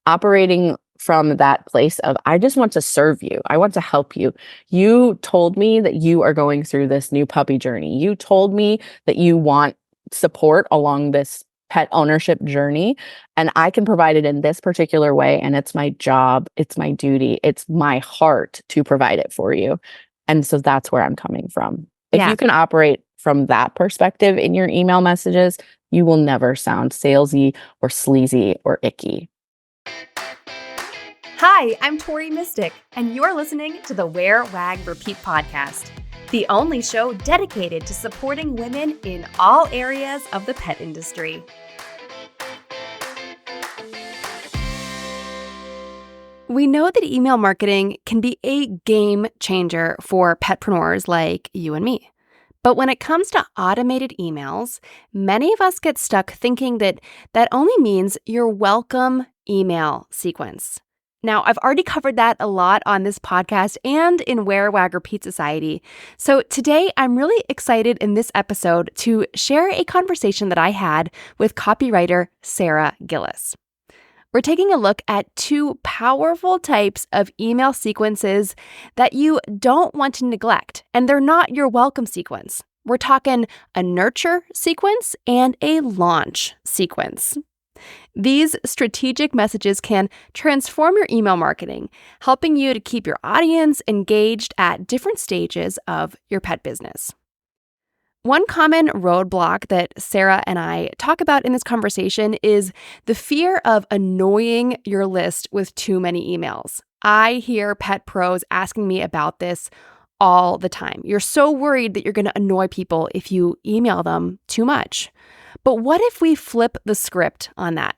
operating from that place of, I just want to serve you. I want to help you. You told me that you are going through this new puppy journey. You told me that you want support along this pet ownership journey, and I can provide it in this particular way. And it's my job, it's my duty, it's my heart to provide it for you. And so that's where I'm coming from. If Yeah. you can operate from that perspective in your email messages, you will never sound salesy or sleazy or icky. Hi, I'm Tori Mystic, and you're listening to the Wear, Wag, Repeat podcast, the only show dedicated to supporting women in all areas of the pet industry. We know that email marketing can be a game changer for petpreneurs like you and me. But when it comes to automated emails, many of us get stuck thinking that that only means your welcome email sequence. Now, I've already covered that a lot on this podcast and in Wear, Wag, Repeat Society. So today, I'm really excited in this episode to share a conversation that I had with copywriter Sarah Gillis. We're taking a look at two powerful types of email sequences that you don't want to neglect, and they're not your welcome sequence. We're talking a nurture sequence and a launch sequence. These strategic messages can transform your email marketing, helping you to keep your audience engaged at different stages of your pet business. One common roadblock that Sarah and I talk about in this conversation is the fear of annoying your list with too many emails. I hear pet pros asking me about this all the time. You're so worried that you're going to annoy people if you email them too much. But what if we flip the script on that?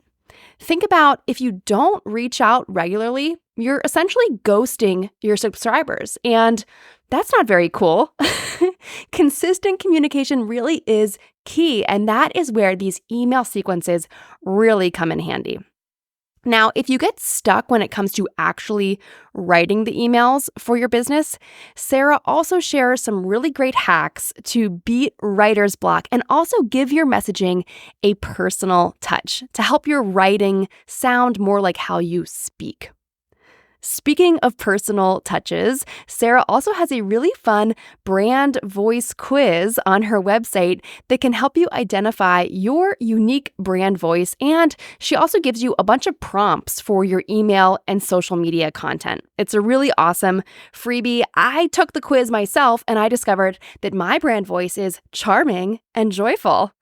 Think about if you don't reach out regularly, you're essentially ghosting your subscribers, and that's not very cool. Consistent communication really is key, and that is where these email sequences really come in handy. Now, if you get stuck when it comes to actually writing the emails for your business, Sarah also shares some really great hacks to beat writer's block and also give your messaging a personal touch to help your writing sound more like how you speak. Speaking of personal touches, Sarah also has a really fun brand voice quiz on her website that can help you identify your unique brand voice, and she also gives you a bunch of prompts for your email and social media content. It's a really awesome freebie. I took the quiz myself, and I discovered that my brand voice is charming and joyful.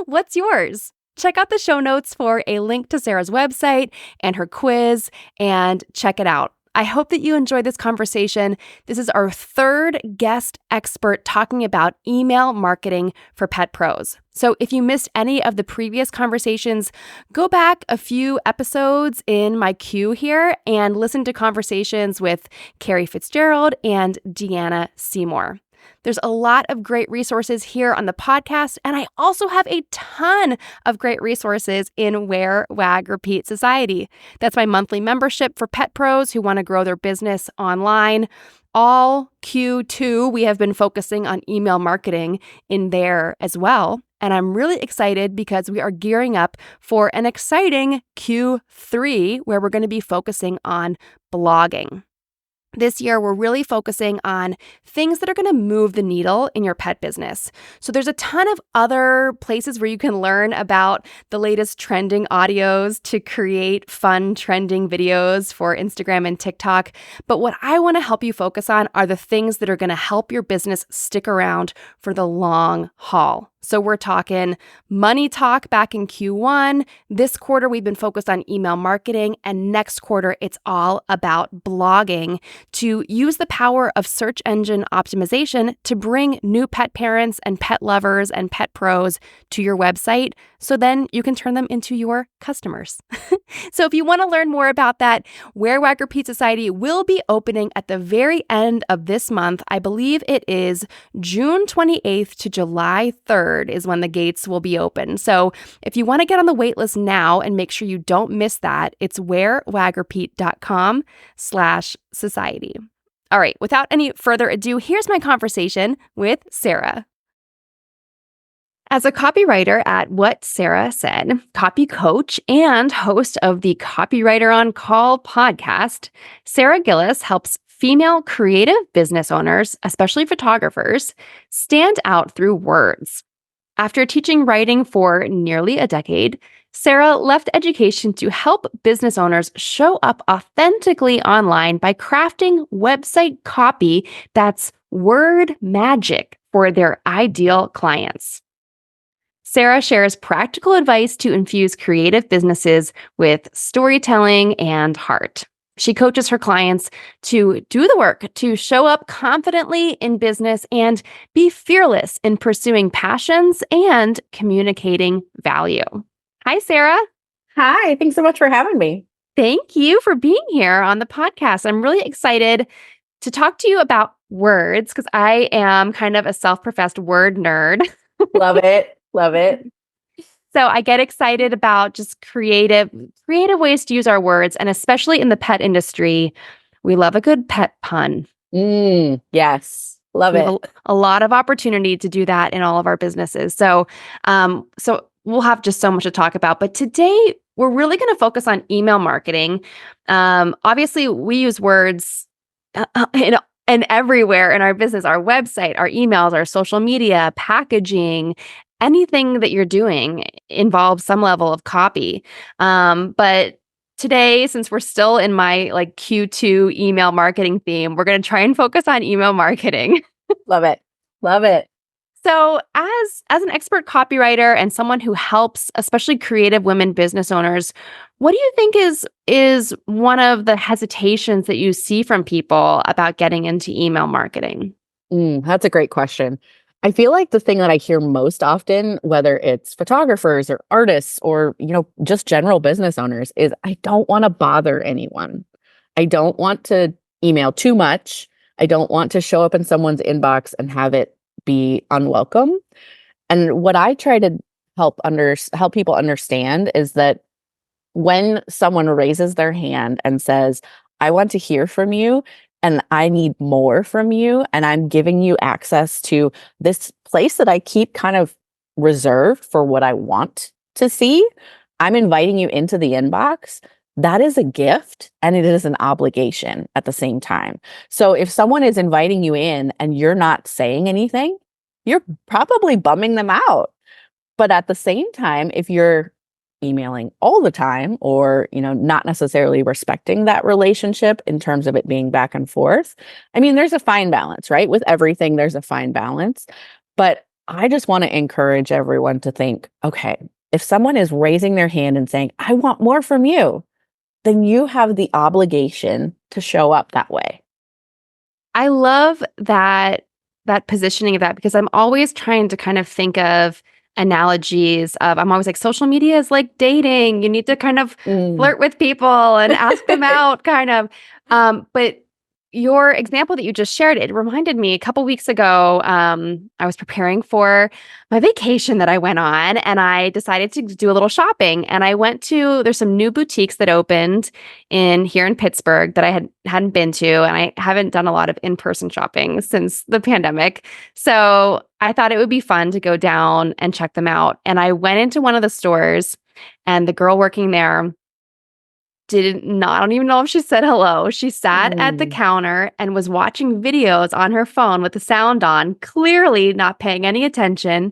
What's yours? Check out the show notes for a link to Sarah's website and her quiz, and check it out. I hope that you enjoyed this conversation. This is our third guest expert talking about email marketing for pet pros. So if you missed any of the previous conversations, go back a few episodes in my queue here and listen to conversations with Carrie Fitzgerald and Deanna Seymour. There's a lot of great resources here on the podcast, and I also have a ton of great resources in Wear, Wag, Repeat Society. That's my monthly membership for pet pros who want to grow their business online. All Q2, we have been focusing on email marketing in there as well. And I'm really excited because we are gearing up for an exciting Q3 where we're going to be focusing on blogging. This year, we're really focusing on things that are going to move the needle in your pet business. So there's a ton of other places where you can learn about the latest trending audios to create fun trending videos for Instagram and TikTok. But what I want to help you focus on are the things that are going to help your business stick around for the long haul. So we're talking money talk back in Q1. This quarter, we've been focused on email marketing. And next quarter, it's all about blogging to use the power of search engine optimization to bring new pet parents and pet lovers and pet pros to your website. So then you can turn them into your customers. So if you want to learn more about that, Wear, Wag, Repeat Society will be opening at the very end of this month. I believe it is June 28th to July 3rd is when the gates will be open. So if you want to get on the wait list now and make sure you don't miss that, it's wearwagrepeat.com/society. All right, without any further ado, here's my conversation with Sarah. As a copywriter at What Sarah Said, copy coach, and host of the Copywriter on Call podcast, Sarah Gillis helps female creative business owners, especially photographers, stand out through words. After teaching writing for nearly a decade, Sarah left education to help business owners show up authentically online by crafting website copy that's word magic for their ideal clients. Sarah shares practical advice to infuse creative businesses with storytelling and heart. She coaches her clients to do the work, to show up confidently in business and be fearless in pursuing passions and communicating value. Hi, Sarah. Hi, thanks so much for having me. Thank you for being here on the podcast. I'm really excited to talk to you about words because I am kind of a self professed word nerd. Love it. Love it. So I get excited about just creative ways to use our words. And especially in the pet industry, we love a good pet pun. Yes. Love We have it. a lot of opportunity to do that in all of our businesses. So we'll have just so much to talk about. But today we're really going to focus on email marketing. Obviously, we use words and everywhere in our business, our website, our emails, our social media, packaging, anything that you're doing involves some level of copy. But today, since we're still in my like Q2 email marketing theme, we're going to try and focus on email marketing. Love it. Love it. So, as an expert copywriter and someone who helps especially creative women business owners, what do you think is one of the hesitations that you see from people about getting into email marketing? That's a great question. I feel like the thing that I hear most often, whether it's photographers or artists or, just general business owners, is I don't want to bother anyone. I don't want to email too much. I don't want to show up in someone's inbox and have it be unwelcome. And what I try to help people understand is that when someone raises their hand and says, I want to hear from you and I need more from you, and I'm giving you access to this place that I keep kind of reserved for what I want to see, I'm inviting you into the inbox. That is a gift and it is an obligation at the same time. So if someone is inviting you in and you're not saying anything, you're probably bumming them out. But at the same time, if you're emailing all the time or, not necessarily respecting that relationship in terms of it being back and forth, I mean, there's a fine balance, right? With everything, there's a fine balance. But I just want to encourage everyone to think, okay, if someone is raising their hand and saying, I want more from you, then you have the obligation to show up that way. I love that positioning of that because I'm always trying to kind of think of analogies of I'm always like social media is like dating. You need to kind of Mm. flirt with people and ask them out kind of. But your example that you just shared, it reminded me a couple weeks ago, I was preparing for my vacation that I went on and I decided to do a little shopping. And I went to, there's some new boutiques that opened here in Pittsburgh that I hadn't been to. And I haven't done a lot of in-person shopping since the pandemic. So I thought it would be fun to go down and check them out. And I went into one of the stores and the girl working there did not, I don't even know if she said hello. She sat at the Mm. counter and was watching videos on her phone with the sound on, clearly not paying any attention.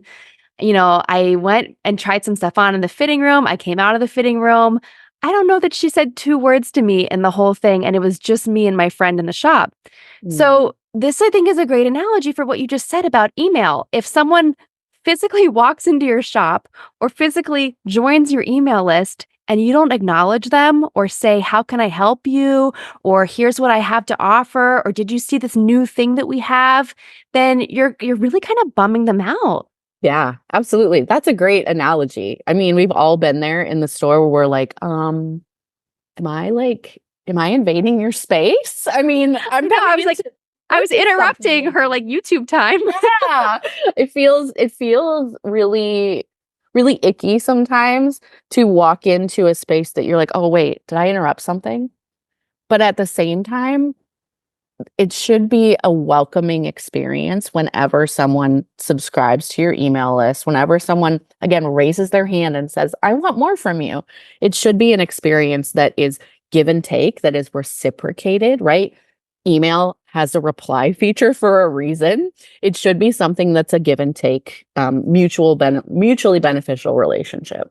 I went and tried some stuff on in the fitting room. I came out of the fitting room. I don't know that she said two words to me in the whole thing. And it was just me and my friend in the shop. Mm. So this, I think, is a great analogy for what you just said about email. If someone physically walks into your shop or physically joins your email list and you don't acknowledge them or say, how can I help you? Or here's what I have to offer. Or did you see this new thing that we have? Then you're really kind of bumming them out. Yeah, absolutely. That's a great analogy. I mean, we've all been there in the store where we're like, am I invading your space? I mean, I'm No, I coming was like, into I was purchase interrupting something. her like YouTube time. Yeah. It feels really, really icky sometimes to walk into a space that you're like, oh wait, did I interrupt something? But at the same time, it should be a welcoming experience whenever someone subscribes to your email list, whenever someone, again, raises their hand and says, I want more from you. It should be an experience that is give and take, that is reciprocated, right? Email has a reply feature for a reason. It should be something that's a give and take, mutually beneficial relationship.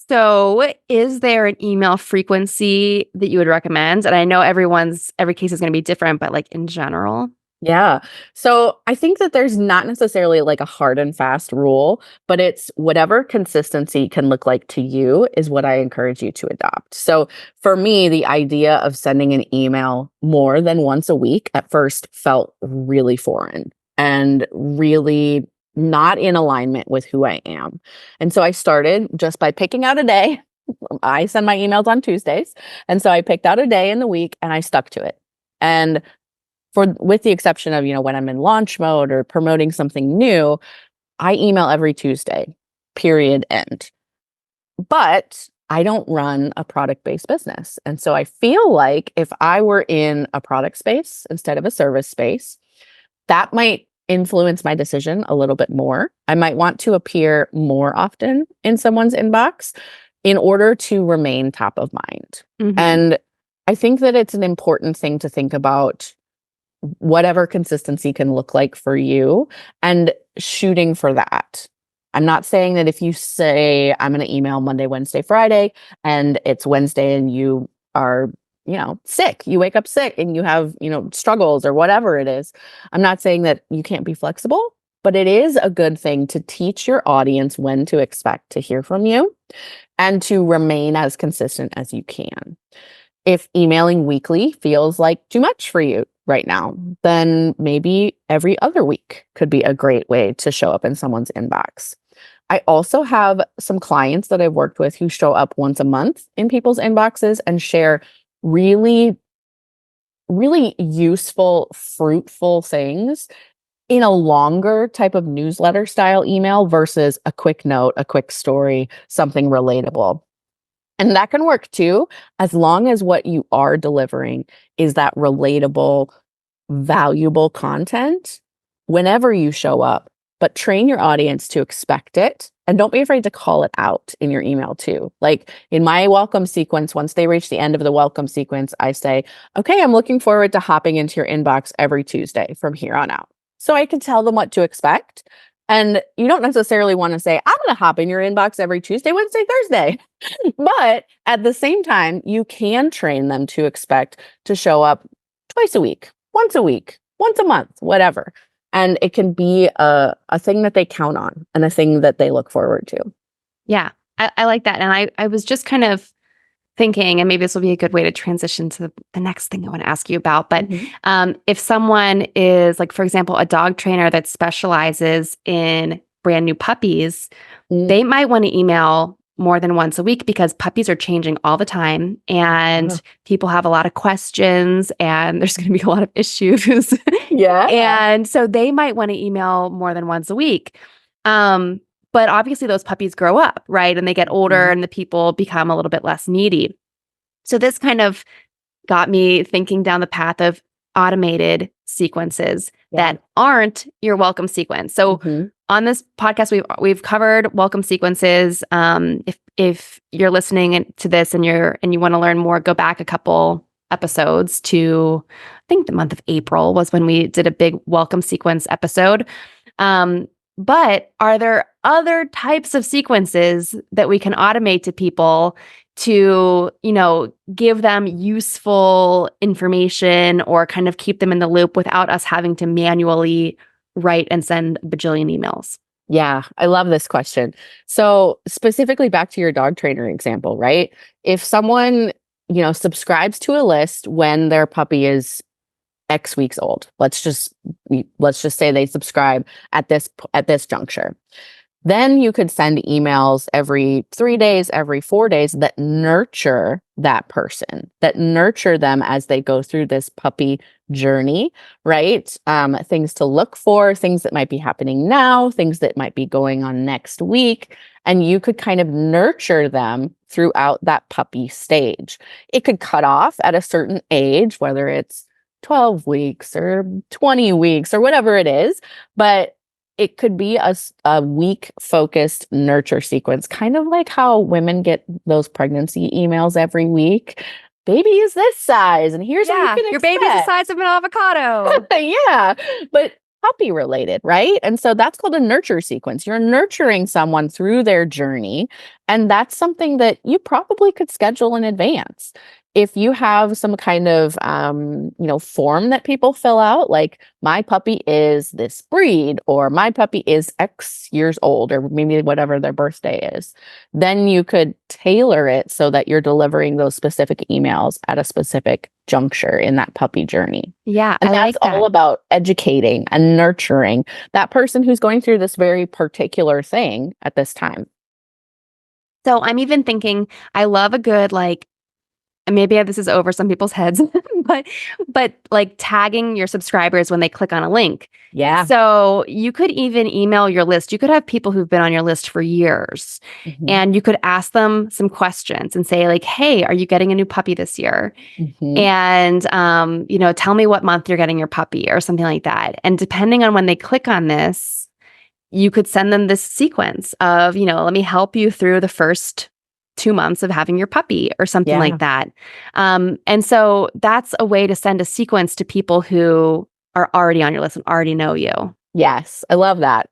So, is there an email frequency that you would recommend? And I know every case is going to be different, but like in general? Yeah. So I think that there's not necessarily like a hard and fast rule, but it's whatever consistency can look like to you is what I encourage you to adopt. So for me, the idea of sending an email more than once a week at first felt really foreign and really not in alignment with who I am. And so I started just by picking out a day. I send my emails on Tuesdays. And so I picked out a day in the week and I stuck to it. And with the exception of, when I'm in launch mode or promoting something new, I email every Tuesday, period, end. But I don't run a product-based business. And so I feel like if I were in a product space instead of a service space, that might influence my decision a little bit more. I might want to appear more often in someone's inbox in order to remain top of mind. Mhm. And I think that it's an important thing to think about whatever consistency can look like for you and shooting for that. I'm not saying that if you say, I'm going to email Monday, Wednesday, Friday, and it's Wednesday and you are, sick, you wake up sick and you have, struggles or whatever it is. I'm not saying that you can't be flexible, but it is a good thing to teach your audience when to expect to hear from you and to remain as consistent as you can. If emailing weekly feels like too much for you right now, then maybe every other week could be a great way to show up in someone's inbox. I also have some clients that I've worked with who show up once a month in people's inboxes and share really, really useful, fruitful things in a longer type of newsletter style email versus a quick note, a quick story, something relatable. And that can work too, as long as what you are delivering is that relatable, valuable content whenever you show up. But train your audience to expect it. And don't be afraid to call it out in your email too. Like in my welcome sequence, once they reach the end of the welcome sequence, I say, okay, I'm looking forward to hopping into your inbox every Tuesday from here on out. So I can tell them what to expect. And you don't necessarily want to say, I'm going to hop in your inbox every Tuesday, Wednesday, Thursday. But at the same time, you can train them to expect to show up twice a week, once a month, whatever. And it can be a thing that they count on and a thing that they look forward to. Yeah, I like that. And I was just kind of thinking, and maybe this will be a good way to transition to the next thing I want to ask you about. But if someone is like, for example, a dog trainer that specializes in brand new puppies, they might want to email more than once a week because puppies are changing all the time and people have a lot of questions and there's going to be a lot of issues. Yeah. And so they might want to email more than once a week. But obviously those puppies grow up, right? And they get older and the people become a little bit less needy. So this kind of got me thinking down the path of automated sequences that aren't your welcome sequence. So on this podcast, we've covered welcome sequences. If you're listening to this and you want to learn more, go back a couple episodes to, I think the month of April was when we did a big welcome sequence episode. But are there other types of sequences that we can automate to people to, give them useful information or kind of keep them in the loop without us having to manually write and send a bajillion emails? Yeah, I love this question. So specifically back to your dog trainer example, right? If someone, subscribes to a list when their puppy is X weeks old, let's just say they subscribe at this juncture. Then you could send emails every 3 days, every 4 days that nurture that person, that nurture them as they go through this puppy journey, right? Things to look for, things that might be happening now, things that might be going on next week. And you could kind of nurture them throughout that puppy stage. It could cut off at a certain age, whether it's 12 weeks or 20 weeks or whatever it is. But it could be a week focused nurture sequence, kind of like how women get those pregnancy emails every week. Baby is this size, and here's what you Yeah, can your baby's the expect. size of an avocado. Yeah, but puppy related, right? And so that's called a nurture sequence. You're nurturing someone through their journey, and that's something that you probably could schedule in advance. If you have some kind of form that people fill out, like my puppy is this breed, or my puppy is X years old, or maybe whatever their birthday is, then you could tailor it so that you're delivering those specific emails at a specific juncture in that puppy journey. Yeah, And I that's like that. all about educating and nurturing that person who's going through this very particular thing at this time. So I'm even thinking, I love a good like, and maybe this is over some people's heads, but like tagging your subscribers when they click on a link. Yeah. So you could even email your list. You could have people who've been on your list for years, Mhm. and you could ask them some questions and say like, "Hey, are you getting a new puppy this year?" Mhm. And tell me what month you're getting your puppy or something like that. And depending on when they click on this, you could send them this sequence of, let me help you through the first 2 months of having your puppy or something like Yeah. that. And so that's a way to send a sequence to people who are already on your list and already know you. Yes, I love that.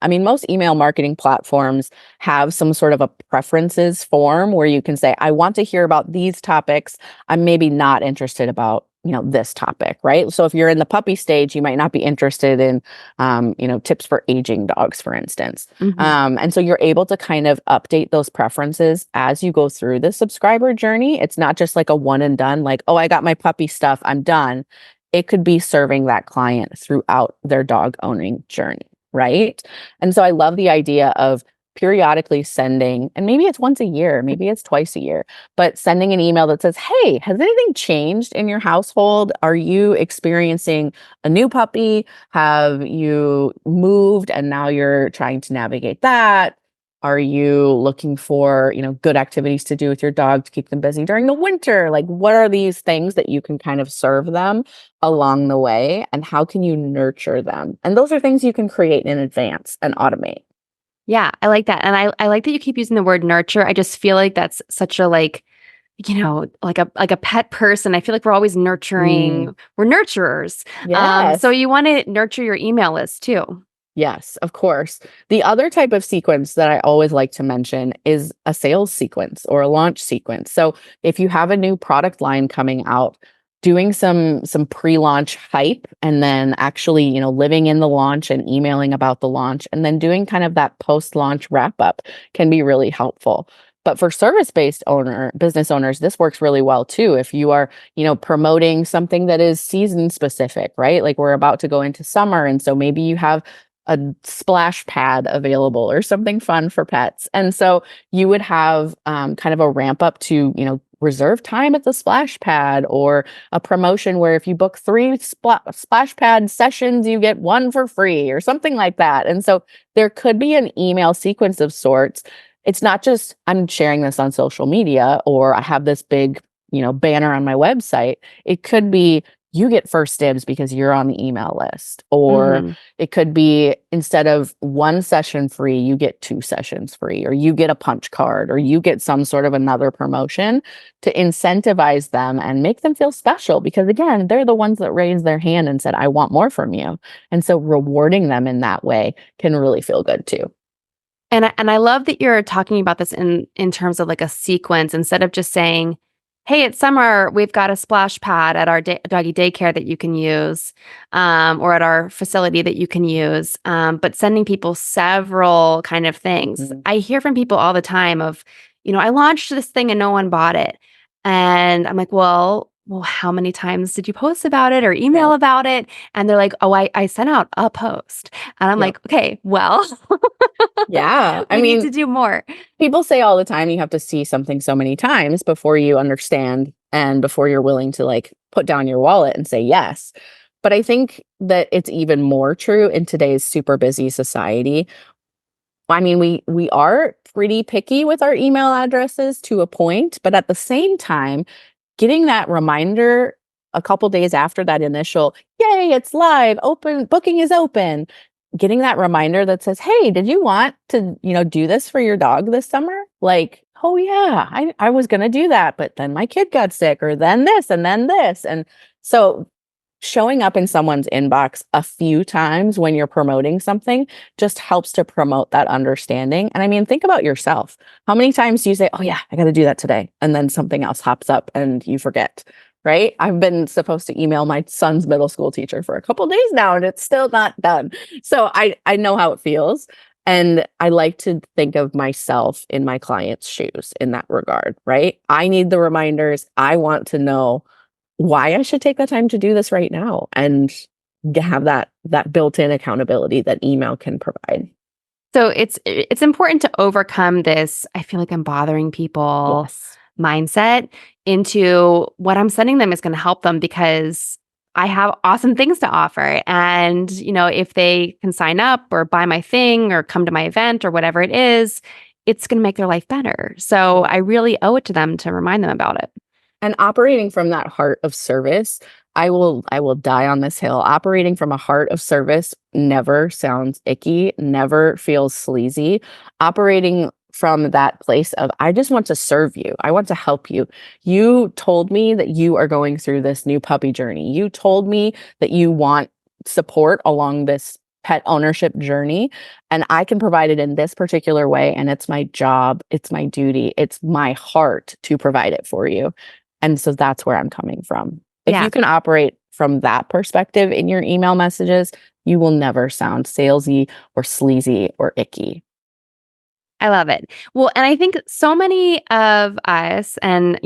I mean, most email marketing platforms have some sort of a preferences form where you can say, I want to hear about these topics. I'm maybe not interested about, this topic, right? So if you're in the puppy stage, you might not be interested in, tips for aging dogs, for instance. Mhm. And so you're able to kind of update those preferences as you go through the subscriber journey. It's not just like a one and done, like, oh, I got my puppy stuff, I'm done. It could be serving that client throughout their dog owning journey, right? And so I love the idea of periodically sending, and maybe it's once a year, maybe it's twice a year, but sending an email that says, hey, has anything changed in your household? Are you experiencing a new puppy? Have you moved and now you're trying to navigate that? Are you looking for, good activities to do with your dog to keep them busy during the winter? Like, what are these things that you can kind of serve them along the way, and how can you nurture them? And those are things you can create in advance and automate. Yeah, I like that. And I like that you keep using the word nurture. I just feel like that's such a like a pet person. I feel like we're always Mm, nurturing. We're nurturers. So yes. you want to nurture your email list too. Yes, of course. The other type of sequence that I always like to mention is a sales sequence or a launch sequence. So if you have a new product line coming out, doing some pre-launch hype, and then actually, living in the launch and emailing about the launch, and then doing kind of that post-launch wrap up can be really helpful. But for service-based business owners, this works really well too. If you are, promoting something that is season specific, right? Like we're about to go into summer, and so maybe you have a splash pad available or something fun for pets. And so you would have kind of a ramp up to, reserve time at the splash pad, or a promotion where if you book three splash pad sessions, you get one for free or something like that. And so there could be an email sequence of sorts. It's not just I'm sharing this on social media or I have this big, banner on my website. It could be you get first dibs because you're on the email list, or Hmm. it could be instead of one session free, you get two sessions free, or you get a punch card, or you get some sort of another promotion to incentivize them and make them feel special. Because again, they're the ones that raised their hand and said, I want more from you. And so rewarding them in that way can really feel good too. And I love that you're talking about this in terms of like a sequence instead of just saying, "Hey, it's summer. We've got a splash pad at our doggy daycare that you can use, or at our facility that you can use." But sending people several kind of things. Mhm. I hear from people all the time of, I launched this thing and no one bought it, and I'm like, well, how many times did you post about it or email Yep. about it? And they're like, oh, I sent out a post, and I'm Yep. like, okay, well. Yeah. I We need to mean, do more. people say all the time you have to see something so many times before you understand and before you're willing to like put down your wallet and say yes. But I think that it's even more true in today's super busy society. I mean, we are pretty picky with our email addresses to a point, but at the same time, getting that reminder a couple days after that initial, yay, it's live, open, booking is open, getting that reminder that says, hey, did you want to, do this for your dog this summer? Like, oh yeah, I was going to do that, but then my kid got sick, or then this and then this. And so showing up in someone's inbox a few times when you're promoting something just helps to promote that understanding. And I mean, think about yourself. How many times do you say, oh yeah, I got to do that today, and then something else hops up and you forget? Right? I've been supposed to email my son's middle school teacher for a couple days now, and it's still not done. So I know how it feels. And I like to think of myself in my client's shoes in that regard, right? I need the reminders. I want to know why I should take the time to do this right now, and have that built-in accountability that email can provide. So it's important to overcome this, I feel like I'm bothering people Yes. mindset into what I'm sending them is going to help them because I have awesome things to offer. And, if they can sign up or buy my thing or come to my event or whatever it is, it's going to make their life better. So I really owe it to them to remind them about it. And operating from that heart of service, I will die on this hill. Operating from a heart of service never sounds icky, never feels sleazy. Operating from that place of, I just want to serve you. I want to help you. You told me that you are going through this new puppy journey. You told me that you want support along this pet ownership journey, and I can provide it in this particular way. And it's my job, it's my duty, it's my heart to provide it for you. And so that's where I'm coming from. If Yeah, you can operate from that perspective in your email messages, you will never sound salesy or sleazy or icky. I love it. Well, and I think so many of us, and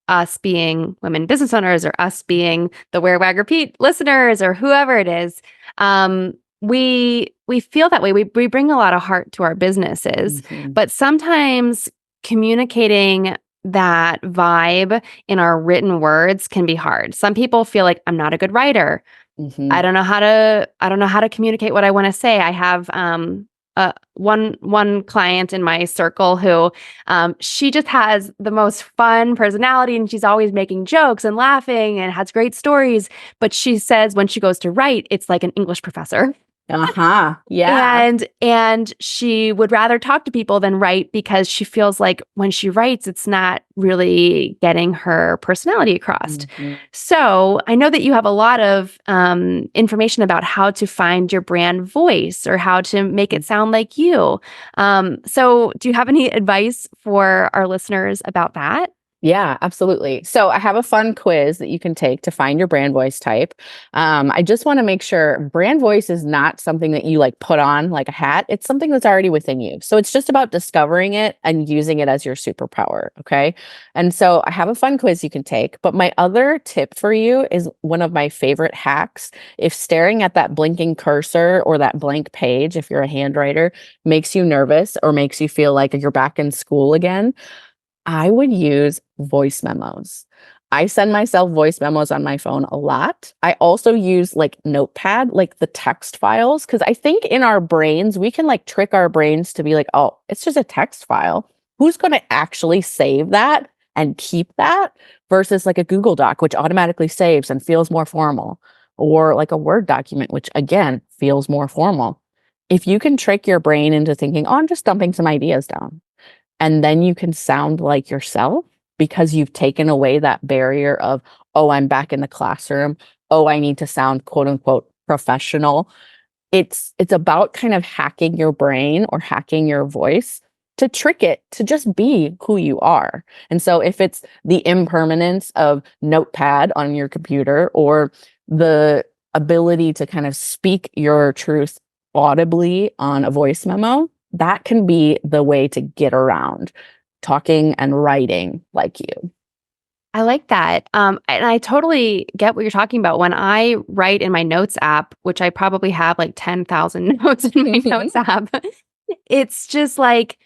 us being women business owners, or us being the Wear Wag Repeat listeners, or whoever it is, we feel that way. We bring a lot of heart to our businesses, Mhm. but sometimes communicating that vibe in our written words can be hard. Some people feel like I'm not a good writer. Mhm. I don't know how to communicate what I want to say. I have one client in my circle who she just has the most fun personality, and she's always making jokes and laughing and has great stories. But she says when she goes to write, it's like an English professor. Uh-huh. Yeah. And she would rather talk to people than write because she feels like when she writes, it's not really getting her personality across. Mhm. So I know that you have a lot of information about how to find your brand voice or how to make it sound like you. So do you have any advice for our listeners about that? Yeah, absolutely. So I have a fun quiz that you can take to find your brand voice type. I just want to make sure brand voice is not something that you like put on like a hat. It's something that's already within you. So it's just about discovering it and using it as your superpower. Okay. And so I have a fun quiz you can take. But my other tip for you is one of my favorite hacks. If staring at that blinking cursor or that blank page, if you're a handwriter, makes you nervous or makes you feel like you're back in school again, I would use voice memos. I send myself voice memos on my phone a lot. I also use like Notepad, like the text files, because I think in our brains, we can like trick our brains to be like, oh, it's just a text file. Who's going to actually save that and keep that versus like a Google Doc, which automatically saves and feels more formal, or like a Word document, which again feels more formal. If you can trick your brain into thinking, oh, I'm just dumping some ideas down, and then you can sound like yourself because you've taken away that barrier of, oh, I'm back in the classroom. Oh, I need to sound quote unquote professional. It's about kind of hacking your brain or hacking your voice to trick it to just be who you are. And so if it's the impermanence of Notepad on your computer, or the ability to kind of speak your truth audibly on a voice memo, that can be the way to get around talking and writing like you. I like that. And I totally get what you're talking about. When I write in my notes app, which I probably have like 10,000 notes in my notes app, it's just like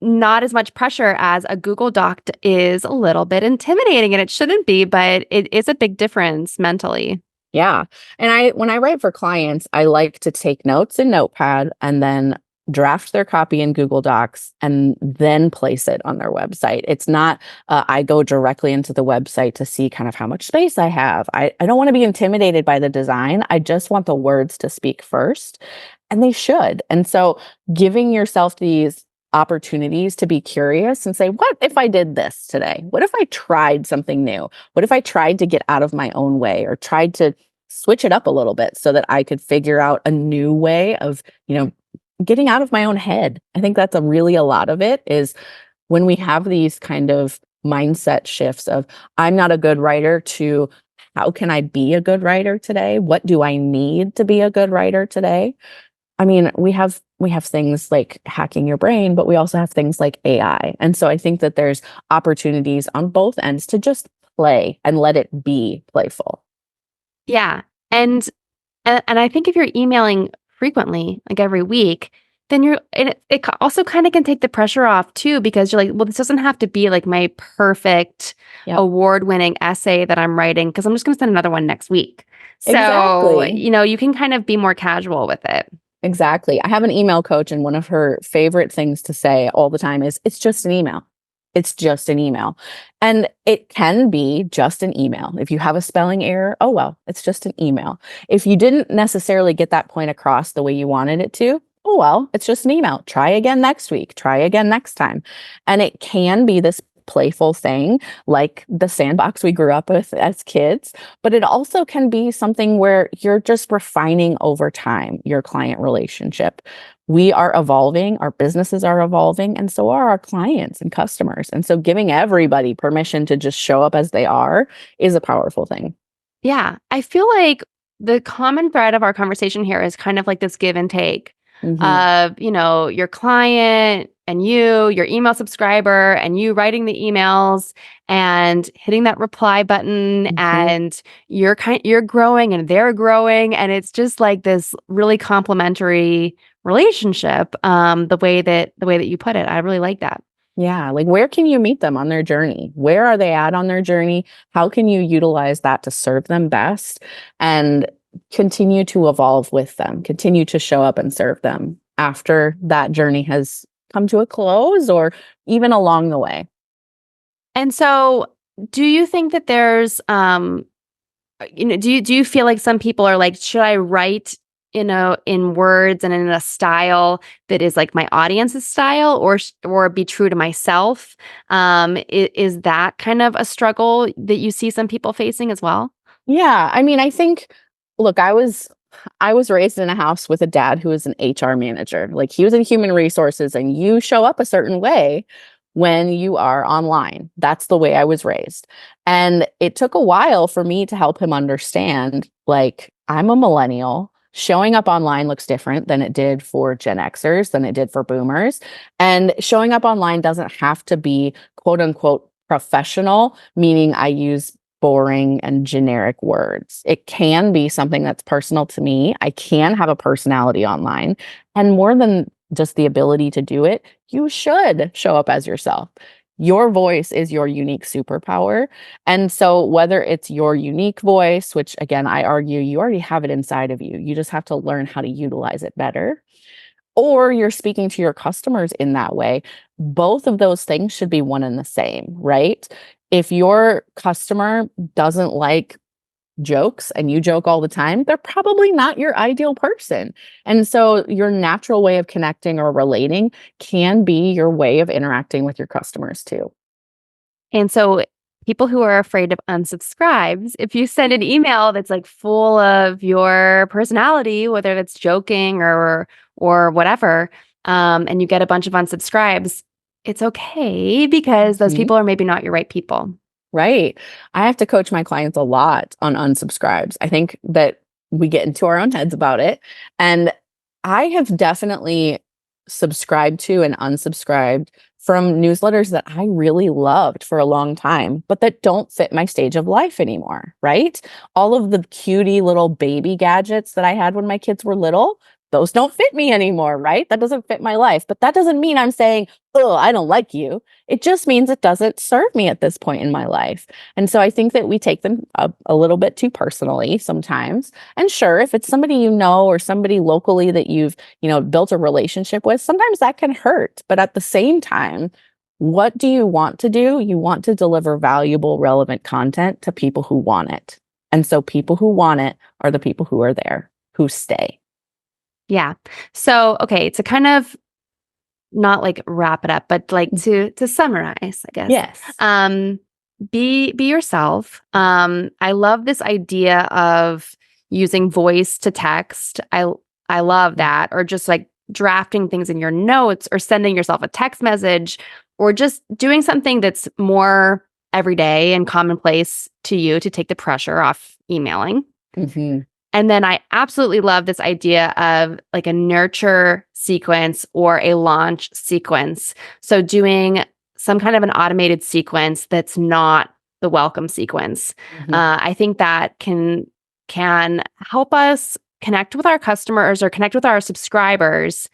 not as much pressure as a Google Doc is a little bit intimidating, and it shouldn't be, but it is a big difference mentally. Yeah. And when I write for clients, I like to take notes in Notepad and then draft their copy in Google Docs, and then place it on their website. It's not, I go directly into the website to see kind of how much space I have. I don't want to be intimidated by the design. I just want the words to speak first, and they should. And so giving yourself these opportunities to be curious and say, what if I did this today? What if I tried something new? What if I tried to get out of my own way or tried to switch it up a little bit so that I could figure out a new way of, getting out of my own head. I think that's a lot of it is when we have these kind of mindset shifts of I'm not a good writer to how can I be a good writer today? What do I need to be a good writer today? I mean, we have things like hacking your brain, but we also have things like AI. And so I think that there's opportunities on both ends to just play and let it be playful. Yeah. And I think if you're emailing frequently, like every week, then also kind of can take the pressure off too, because you're like, well, this doesn't have to be like my perfect Yep. award-winning essay that I'm writing because I'm just going to send another one next week. So, Exactly. you can kind of be more casual with it. Exactly. I have an email coach, and one of her favorite things to say all the time is, it's just an email. It's just an email. And it can be just an email. If you have a spelling error, oh well, it's just an email. If you didn't necessarily get that point across the way you wanted it to, oh well, it's just an email. Try again next week. Try again next time. And it can be this playful thing like the sandbox we grew up with as kids, but it also can be something where you're just refining over time your client relationship. We are evolving, our businesses are evolving, and so are our clients and customers. And so giving everybody permission to just show up as they are is a powerful thing. Yeah. I feel like the common thread of our conversation here is kind of like this give and take Hmm. of, your client and your email subscriber and you writing the emails and hitting that reply button Hmm. and you're growing and they're growing and it's just like this really complementary relationship the way that you put it. I really like that. Yeah, like where can you meet them on their journey? Where are they at on their journey? How can you utilize that to serve them best and continue to evolve with them, continue to show up and serve them after that journey has come to a close or even along the way? And so do you think that there's do you feel like some people are like, should I write in words and in a style that is like my audience's style, or be true to myself? Is that kind of a struggle that you see some people facing as well? Yeah, I mean, I think look, I was raised in a house with a dad who was an HR manager. Like he was in human resources and you show up a certain way when you are online. That's the way I was raised. And it took a while for me to help him understand like I'm a millennial. Showing up online looks different than it did for Gen Xers, than it did for boomers. And showing up online doesn't have to be quote unquote professional, meaning I use boring and generic words. It can be something that's personal to me. I can have a personality online. And more than just the ability to do it, you should show up as yourself. Your voice is your unique superpower. And so, whether it's your unique voice, which again, I argue you already have it inside of you, you just have to learn how to utilize it better, or you're speaking to your customers in that way, both of those things should be one and the same, right? If your customer doesn't like jokes and you joke all the time, they're probably not your ideal person. And so your natural way of connecting or relating can be your way of interacting with your customers too. And so people who are afraid of unsubscribes, if you send an email that's like full of your personality, whether that's joking or whatever, and you get a bunch of unsubscribes, it's okay because those Mhm. people are maybe not your right people. Right. I have to coach my clients a lot on unsubscribes. I think that we get into our own heads about it. And I have definitely subscribed to and unsubscribed from newsletters that I really loved for a long time, but that don't fit my stage of life anymore. Right. All of the cutie little baby gadgets that I had when my kids were little, those don't fit me anymore, right? That doesn't fit my life. But that doesn't mean I'm saying, oh, I don't like you. It just means it doesn't serve me at this point in my life. And so I think that we take them a little bit too personally sometimes. And sure, if it's somebody you know or somebody locally that you've, built a relationship with, sometimes that can hurt. But at the same time, what do you want to do? You want to deliver valuable, relevant content to people who want it. And so people who want it are the people who are there, who stay. Yeah. So, okay, to kind of not like wrap it up, but like to summarize, I guess. Yes. Be yourself. I love this idea of using voice to text. I love that. Or just like drafting things in your notes or sending yourself a text message or just doing something that's more everyday and commonplace to you to take the pressure off emailing. Mm-hmm. And then I absolutely love this idea of like a nurture sequence or a launch sequence. So doing some kind of an automated sequence that's not the welcome sequence. Mm-hmm. I think that can help us connect with our customers or connect with our subscribers,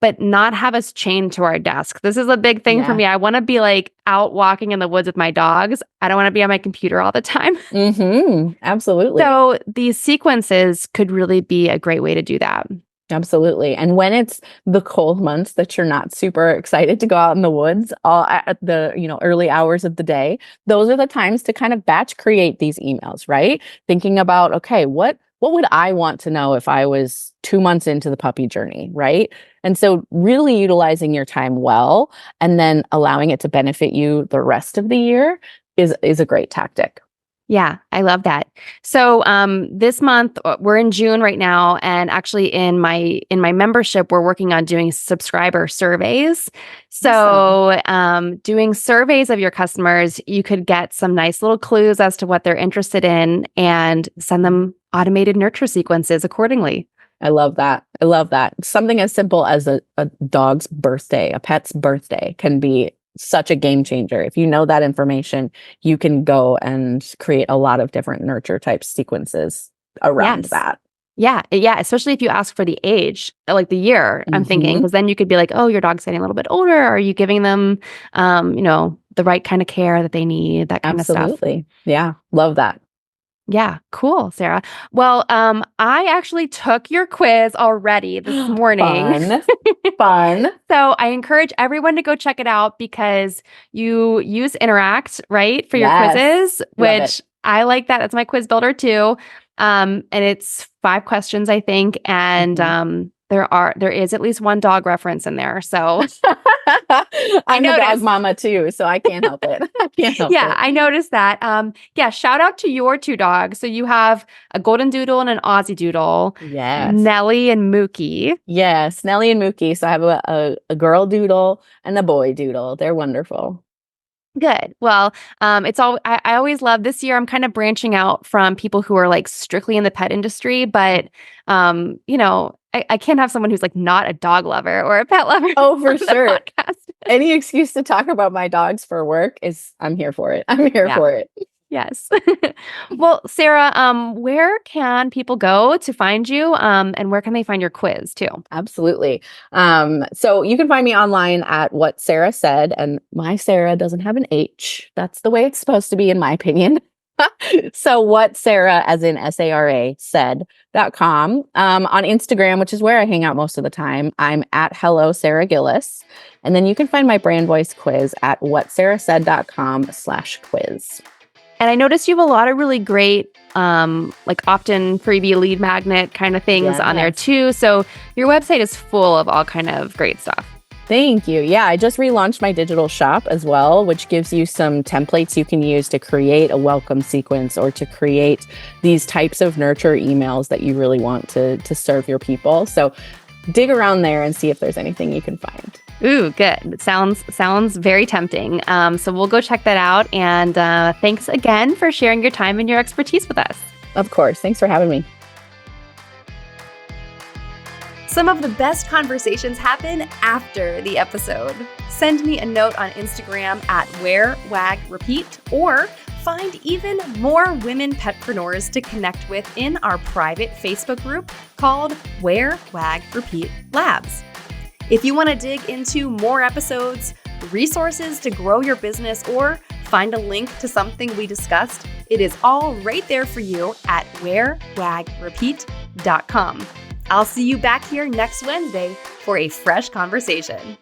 but not have us chained to our desk. This is a big thing for me. I want to be like out walking in the woods with my dogs. I don't want to be on my computer all the time. Mm-hmm. Absolutely. So these sequences could really be a great way to do that. Absolutely. And when it's the cold months that you're not super excited to go out in the woods all at the, early hours of the day, those are the times to kind of batch create these emails, right? Thinking about, okay, what would I want to know if I was 2 months into the puppy journey, right? And so really utilizing your time well and then allowing it to benefit you the rest of the year is a great tactic. Yeah, I love that. So this month we're in June right now, and actually in my membership we're working on doing subscriber surveys. So doing surveys of your customers, you could get some nice little clues as to what they're interested in and send them automated nurture sequences accordingly. I love that. I love that. Something as simple as a dog's birthday, a pet's birthday can be such a game changer. If you know that information, you can go and create a lot of different nurture type sequences around that. Yeah. Especially if you ask for the age, like the year, I'm thinking, because then you could be like, oh, your dog's getting a little bit older. Are you giving them, the right kind of care that they need, that kind of stuff? Absolutely. Yeah. Love that. Yeah, cool, Sarah. Well, I actually took your quiz already this morning. Fun. So I encourage everyone to go check it out because you use Interact, right, for your quizzes, which I like that. That's my quiz builder too. And it's 5 questions, I think. And there is at least one dog reference in there. So I'm a dog mama too, so I can't help it. I noticed that. Shout out to your 2 dogs. So you have a golden doodle and an Aussie doodle. Yes. Nellie and Mookie. Yes, Nellie and Mookie. So I have a girl doodle and a boy doodle. They're wonderful. Good. Well, I always love this year. I'm kind of branching out from people who are like strictly in the pet industry, but I can't have someone who's like not a dog lover or a pet lover. Oh, for sure. Any excuse to talk about my dogs for work I'm here for it. I'm here for it. Yes. Well, Sarah, where can people go to find you? And where can they find your quiz too? Absolutely. So you can find me online at What Sarah Said, and my Sarah doesn't have an H. That's the way it's supposed to be, in my opinion. So What Sarah, as in SARA, said.com. On Instagram, which is where I hang out most of the time, I'm at Hello Sarah Gillis. And then you can find my brand voice quiz at whatsarahsaid.com/quiz. And I noticed you have a lot of really great, like often freebie lead magnet kind of things on there too. So your website is full of all kind of great stuff. Thank you. Yeah, I just relaunched my digital shop as well, which gives you some templates you can use to create a welcome sequence or to create these types of nurture emails that you really want to serve your people. So dig around there and see if there's anything you can find. Ooh, good. It sounds very tempting. So we'll go check that out. And thanks again for sharing your time and your expertise with us. Of course. Thanks for having me. Some of the best conversations happen after the episode. Send me a note on Instagram at WearWagRepeat or find even more women petpreneurs to connect with in our private Facebook group called Wear, Wag, Repeat Labs. If you want to dig into more episodes, resources to grow your business, or find a link to something we discussed, it is all right there for you at wearwagrepeat.com. I'll see you back here next Wednesday for a fresh conversation.